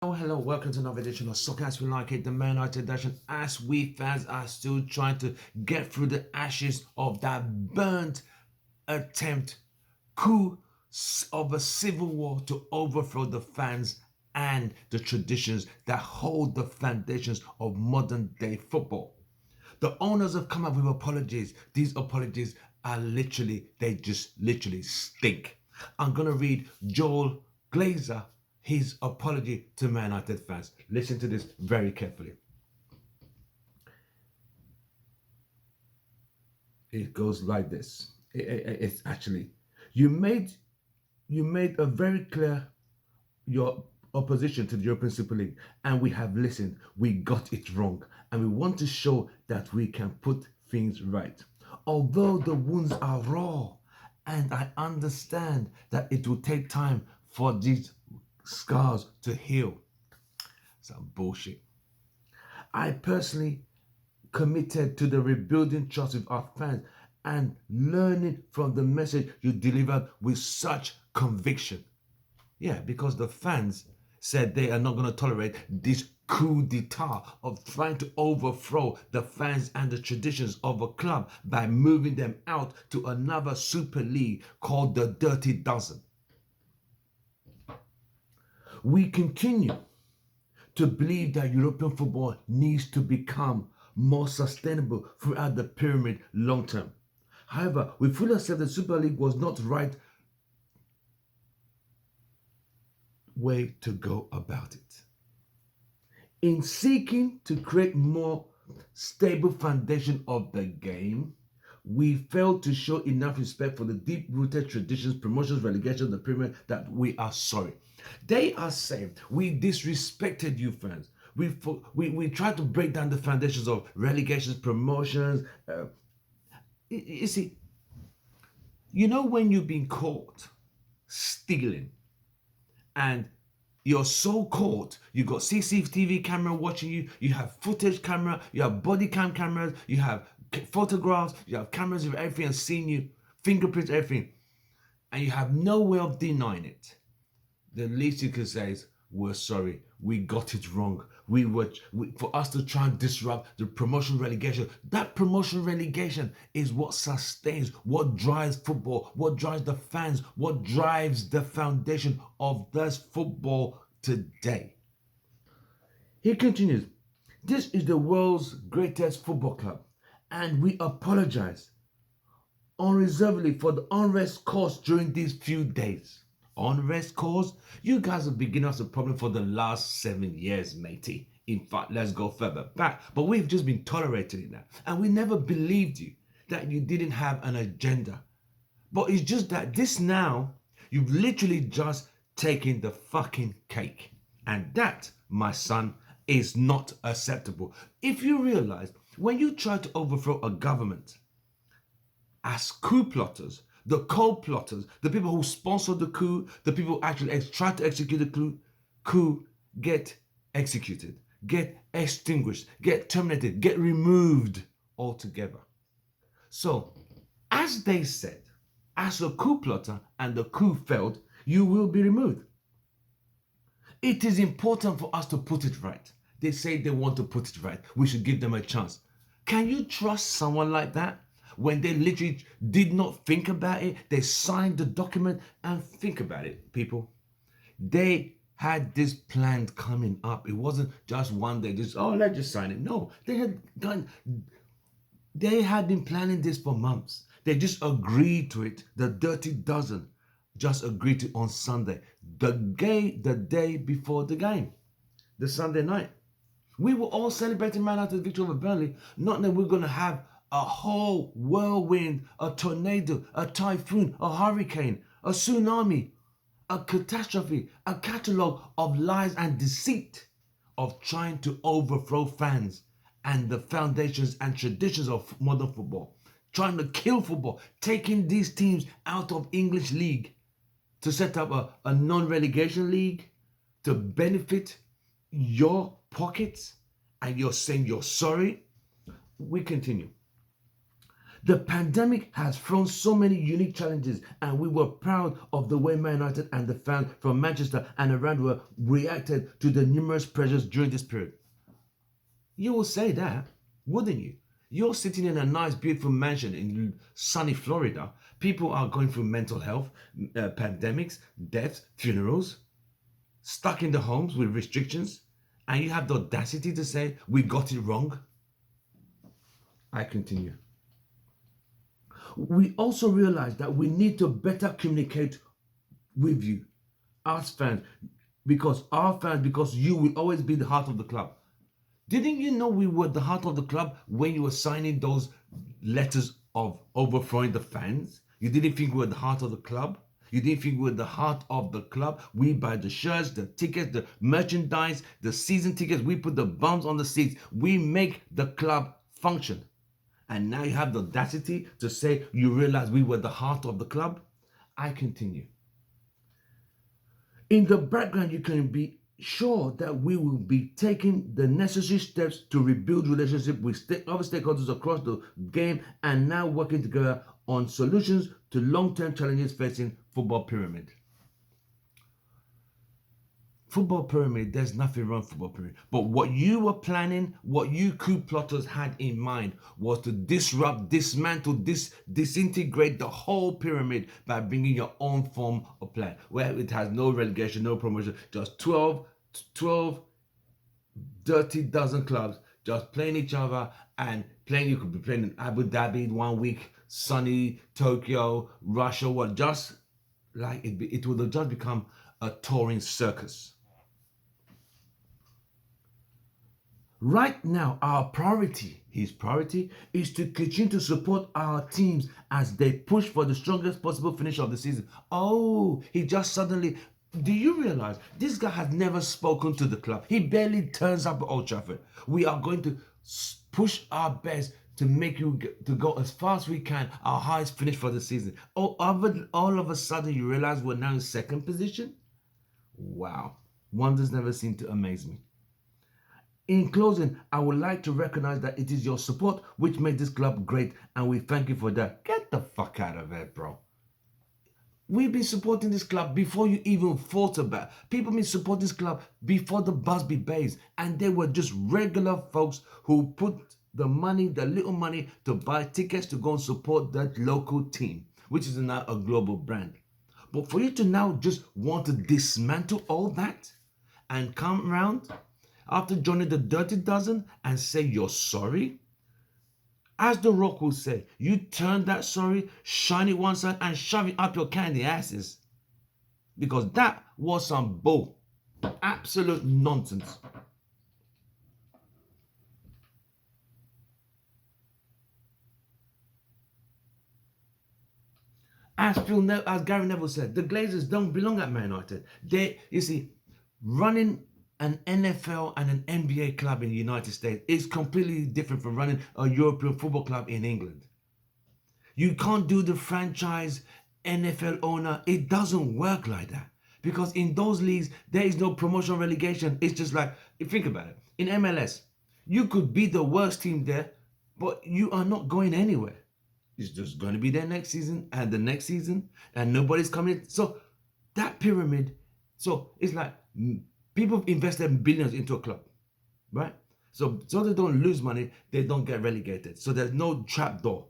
Oh, hello, welcome to another edition of Soccer As We Like It, the Man United edition. As we fans are still trying to get through the ashes of that burnt attempt, coup of a civil war to overthrow the fans and the traditions that hold the foundations of modern day football. The owners have come up with apologies. These apologies are they just literally stink. I'm going to read Joel Glazer, his apology to Man United fans. Listen to this very carefully. It goes like this. It's actually, you made you made a very clear your opposition to the European Super League, and we have listened. We got it wrong, and we want to show that we can put things right. Although the wounds are raw, and I understand that it will take time for these scars to heal. Some bullshit. I personally committed to the rebuilding trust with our fans and learning from the message you delivered with such conviction. Yeah, because the fans said they are not going to tolerate this coup d'etat of trying to overthrow the fans and the traditions of a club by moving them out to another Super League called the Dirty Dozen. We continue to believe that European football needs to become more sustainable throughout the pyramid long term. However, we fully accept that Super League was not the right way to go about it. In seeking to create more stable foundation of the game, we failed to show enough respect for the deep-rooted traditions, promotions, relegation, the pyramid that we are sorry. They are saying we disrespected you fans. We tried to break down the foundations of relegations, promotions. You see, when you've been caught stealing and you're so caught, you got CCTV camera watching you, you have footage camera, you have body cam cameras, you have photographs, you have cameras of everything and seeing you, fingerprints, everything, and you have no way of denying it. The least you can say is, we're sorry, we got it wrong. For us to try and disrupt the promotion relegation. That promotion relegation is what sustains, what drives football, what drives the fans, what drives the foundation of this football today. He continues, this is the world's greatest football club, and we apologize unreservedly for the unrest caused during these few days. Unrest caused? You guys have been giving us a problem for the last 7 years, matey. In fact, let's go further back. But we've just been tolerating it now. And we never believed you that you didn't have an agenda. But it's just that this now, you've literally just taken the fucking cake. And that, my son, is not acceptable. If you realize, when you try to overthrow a government, as coup plotters, the co-plotters, the people who sponsor the coup, the people who actually try to execute the coup get executed, get extinguished, get terminated, get removed altogether. So, as they said, as a coup plotter and the coup failed, you will be removed. It is important for us to put it right. They say they want to put it right. We should give them a chance. Can you trust someone like that? When they literally did not think about it, they signed the document. And think about it, people. They had this plan coming up. It wasn't just one day, let's just sign it. No, they had been planning this for months. They just agreed to it. The Dirty Dozen just agreed to it on Sunday, the day before the game, the Sunday night. We were all celebrating Man United's victory over Burnley, not that we're going to have a whole whirlwind, a tornado, a typhoon, a hurricane, a tsunami, a catastrophe, a catalogue of lies and deceit of trying to overthrow fans and the foundations and traditions of modern football, trying to kill football, taking these teams out of English league to set up a non-relegation league to benefit your pockets, and you're saying you're sorry. We continue. The pandemic has thrown so many unique challenges, and we were proud of the way Man United and the fans from Manchester and around the world reacted to the numerous pressures during this period. You will say that, wouldn't you? You're sitting in a nice, beautiful mansion in sunny Florida. People are going through mental health, pandemics, deaths, funerals, stuck in the homes with restrictions, and you have the audacity to say, we got it wrong. I continue. We also realize that we need to better communicate with you, us fans, because you will always be the heart of the club. Didn't you know we were the heart of the club when you were signing those letters of overthrowing the fans? You didn't think we were the heart of the club? You didn't think we were the heart of the club? We buy the shirts, the tickets, the merchandise, the season tickets. We put the bums on the seats. We make the club function. And now you have the audacity to say you realize we were the heart of the club? I continue. In the background, you can be sure that we will be taking the necessary steps to rebuild relationship with other stakeholders across the game and now working together on solutions to long-term challenges facing football pyramid. Football pyramid, there's nothing wrong with football pyramid. But what you were planning, what you coup plotters had in mind was to disrupt, dismantle, disintegrate the whole pyramid by bringing your own form of play, where it has no relegation, no promotion, just 12 dirty dozen clubs just playing each other and playing. You could be playing in Abu Dhabi 1 week, sunny Tokyo, Russia, what just like it would have just become a touring circus. Right now, our priority, his priority, is to continue to support our teams as they push for the strongest possible finish of the season. Oh, he just suddenly, do you realize this guy has never spoken to the club? He barely turns up at Old Trafford. We are going to push our best to make you to go as fast as we can, our highest finish for the season. Oh, all of a sudden you realize we're now in second position? Wow, wonders never seem to amaze me. In closing, I would like to recognize that it is your support which made this club great, and we thank you for that. Get the fuck out of here, bro. We've been supporting this club before you even thought about it. People been supporting this club before the Busby Bays, and they were just regular folks who put the money, the little money, to buy tickets to go and support that local team, which is now a global brand. But for you to now just want to dismantle all that and come around after joining the Dirty Dozen and say you're sorry? As The Rock will say, you turn that sorry, shine it one side and shove it up your candy asses. Because that was some bull. Absolute nonsense. As Gary Neville said, the Glazers don't belong at Man United. You see, running an NFL and an NBA club in the United States is completely different from running a European football club in England. You can't do the franchise NFL owner. It doesn't work like that. Because in those leagues, there is no promotion relegation. It's just like, think about it. In MLS, you could be the worst team there, but you are not going anywhere. It's just going to be there next season and the next season, and nobody's coming. So that pyramid, so it's like people invested billions into a club, right? So they don't lose money, they don't get relegated. So there's no trap door.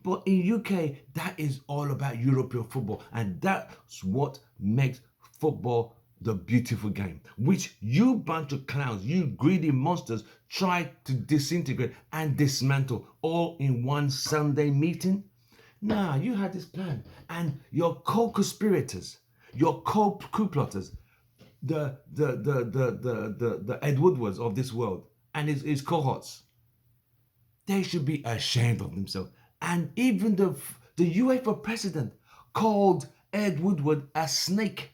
But in UK, that is all about European football, and that's what makes football the beautiful game, which you bunch of clowns, you greedy monsters, try to disintegrate and dismantle all in one Sunday meeting. Nah, you had this plan, and your co-conspirators, your co-coup plotters, the Ed Woodwards of this world and his cohorts, they should be ashamed of themselves. And even the UEFA president called Ed Woodward a snake.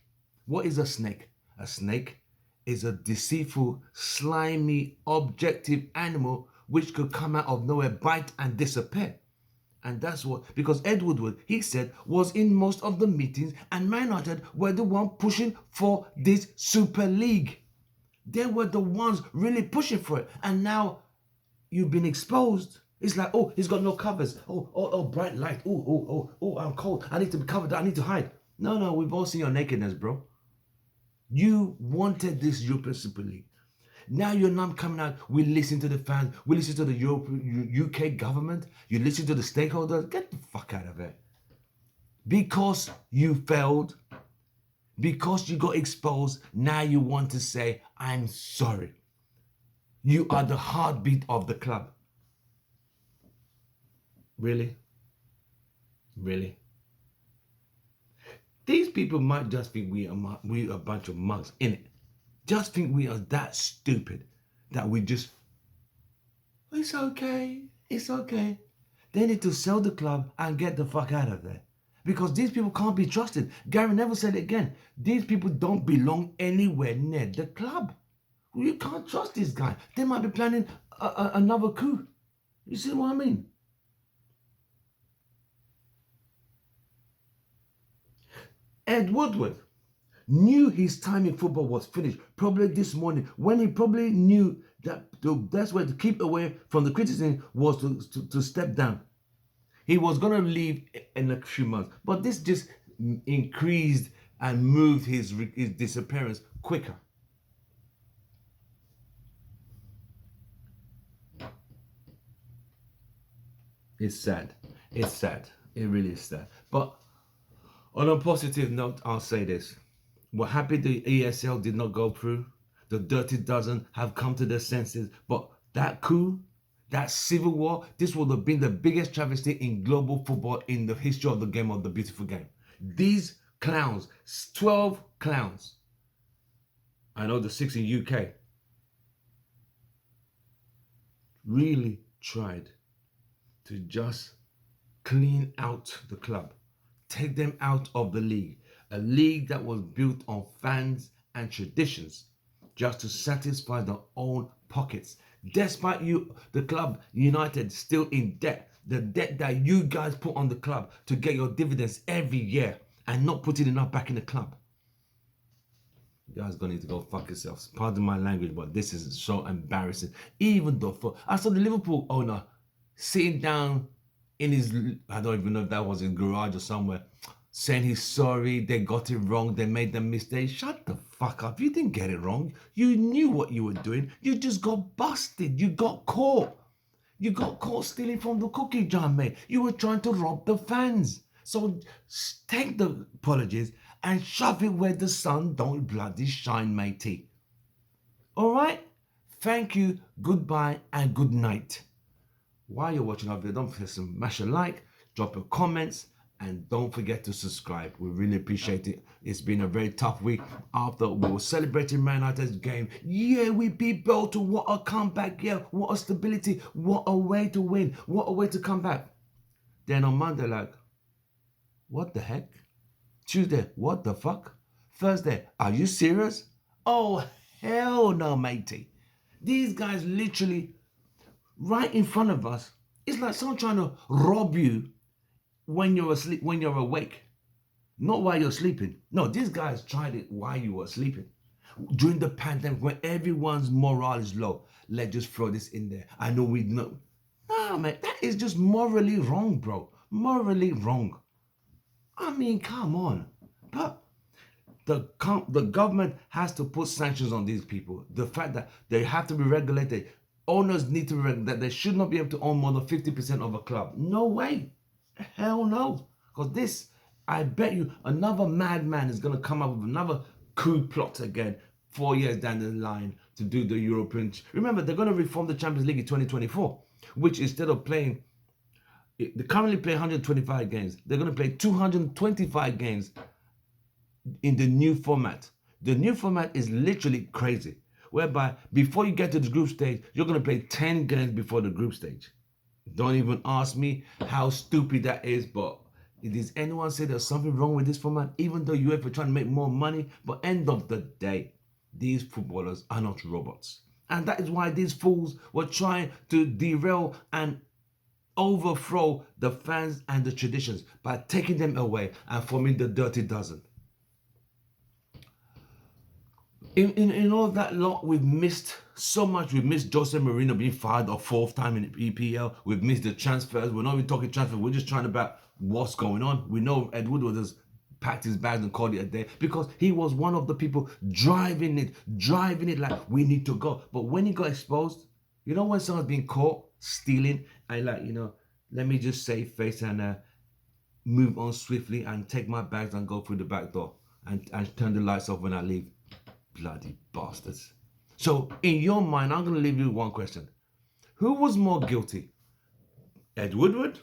What is a snake? A snake is a deceitful, slimy, objective animal which could come out of nowhere, bite and disappear. And that's what, because Ed Woodward, he said, was in most of the meetings, and Man United were the one pushing for this Super League. They were the ones really pushing for it. And now you've been exposed. It's like, oh, he's got no covers. Oh, bright light. Oh, I'm cold. I need to be covered. I need to hide. No, we've all seen your nakedness, bro. You wanted this European Super League. Now you're not coming out. We listen to the fans. We listen to the UK government. You listen to the stakeholders. Get the fuck out of it. Because you failed, because you got exposed, now you want to say, I'm sorry. You are the heartbeat of the club. Really? Really? These people might just think we are a bunch of mugs, innit? Just think we are that stupid that we just, it's okay, it's okay. They need to sell the club and get the fuck out of there. Because these people can't be trusted. Gary never said it again. These people don't belong anywhere near the club. You can't trust this guy. They might be planning another coup. You see what I mean? Ed Woodward knew his time in football was finished probably this morning, when he probably knew that the best way to keep away from the criticism was to step down. He was going to leave in a few months, but this just increased and moved his disappearance quicker. It's sad. It's sad. It really is sad. But on a positive note, I'll say this. We're happy the ESL did not go through. The Dirty Dozen have come to their senses. But that coup, that civil war, this would have been the biggest travesty in global football in the history of the game, of the beautiful game. These clowns, 12 clowns, I know the 6 in UK, really tried to just clean out the club, take them out of the league, a league that was built on fans and traditions, just to satisfy their own pockets. Despite the club United still in debt, the debt that you guys put on the club to get your dividends every year and not putting enough back in the club. You guys gonna need to go fuck yourselves. Pardon my language, but this is so embarrassing. Even though I saw the Liverpool owner sitting down in his, I don't even know if that was his garage or somewhere, saying he's sorry, they got it wrong, they made the mistake. Shut the fuck up. You didn't get it wrong. You knew what you were doing. You just got busted. You got caught. You got caught stealing from the cookie jar, mate. You were trying to rob the fans. So take the apologies and shove it where the sun don't bloody shine, matey. All right? Thank you, goodbye, and good night. While you're watching our video, don't forget to smash a like, drop your comments, and don't forget to subscribe. We really appreciate it. It's been a very tough week after we were celebrating Man United's game. Yeah, we beat Bolton. What a comeback. Yeah, what a stability. What a way to win. What a way to come back. Then on Monday, like, what the heck? Tuesday, what the fuck? Thursday, are you serious? Oh, hell no, matey. These guys literally, right in front of us, it's like someone trying to rob you when you're asleep, when you're awake, not while you're sleeping. No, these guys tried it while you were sleeping. During the pandemic, when everyone's morale is low, let's just throw this in there. I know we know. Nah, man, that is just morally wrong, bro. Morally wrong. I mean, come on. But the government has to put sanctions on these people. The fact that they have to be regulated. Owners need to be regulated. That they should not be able to own more than 50% of a club. No way. Hell no. Because this, I bet you, another madman is going to come up with another coup plot again 4 years down the line to do the European. Remember, they're going to reform the Champions League in 2024, which instead of playing, they currently play 125 games. They're going to play 225 games in the new format. The new format is literally crazy, whereby before you get to the group stage, you're going to play 10 games before the group stage. Don't even ask me how stupid that is, but does anyone say there's something wrong with this format? Even though UEFA are trying to make more money, but end of the day, these footballers are not robots. And that is why these fools were trying to derail and overthrow the fans and the traditions by taking them away and forming the Dirty Dozen. In all that lot, we've missed so much. We've missed Jose Mourinho being fired a fourth time in the EPL. We've missed the transfers. We're not even talking transfers. We're just trying about what's going on. We know Ed Woodward has packed his bags and called it a day because he was one of the people driving it like we need to go. But when he got exposed, you know when someone's being caught stealing, and like, let me just save face and move on swiftly and take my bags and go through the back door and turn the lights off when I leave. Bloody bastards. So in your mind, I'm going to leave you with one question. Who was more guilty? Ed Woodward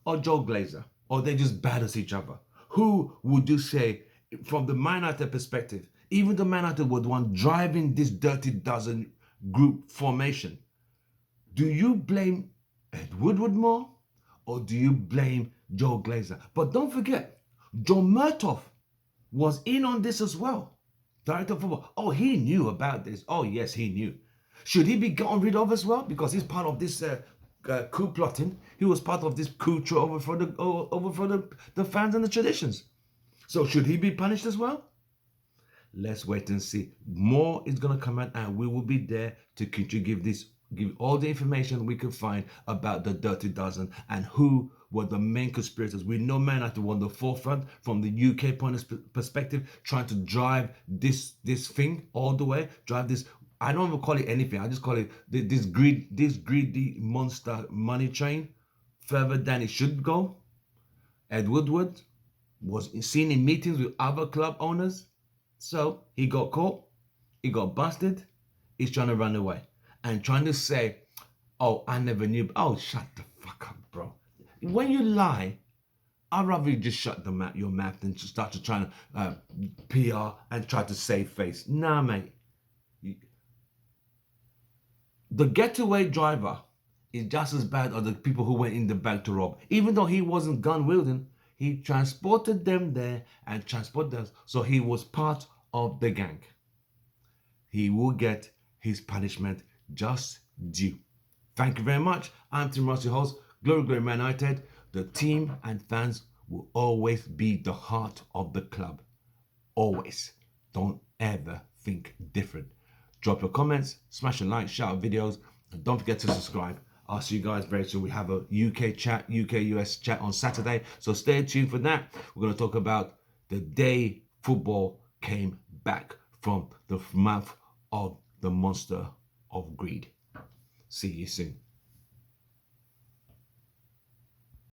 or Joe Glazer? Or are they just bad as each other? Who would you say, from the Man United perspective, even the Man United were the one driving this dirty dozen group formation? Do you blame Ed Woodward more or do you blame Joe Glazer? But don't forget, John Murtough was in on this as well. Director of football. Oh, he knew about this. Oh, yes, he knew. Should he be gotten rid of as well? Because he's part of this coup plotting. He was part of this coup over for the fans and the traditions. So should he be punished as well? Let's wait and see. More is going to come out and we will be there to give all the information we can find about the Dirty Dozen and who were the main conspirators. We know Man United were on the forefront from the UK point of perspective, trying to drive this thing all the way, drive this. I don't even call it anything. I just call it this greedy monster money train further than it should go. Ed Woodward was seen in meetings with other club owners. So he got caught, he got busted, he's trying to run away and trying to say, oh, I never knew. Oh, shut the fuck up, bro. When you lie, I'd rather you just shut your mouth and start to try to PR and try to save face. Nah, mate. The getaway driver is just as bad as the people who went in the bank to rob. Even though he wasn't gun wielding, he transported them there and transported them. So he was part of the gang. He will get his punishment just due. Thank you very much. I'm Tim Ross, your host. Glory, glory, Man United. The team and fans will always be the heart of the club. Always. Don't ever think different. Drop your comments, smash a like, shout out videos, and don't forget to subscribe. I'll see you guys very soon. We have a UK-US chat on Saturday, so stay tuned for that. We're going to talk about the day football came back from the mouth of the monster of greed. See you soon.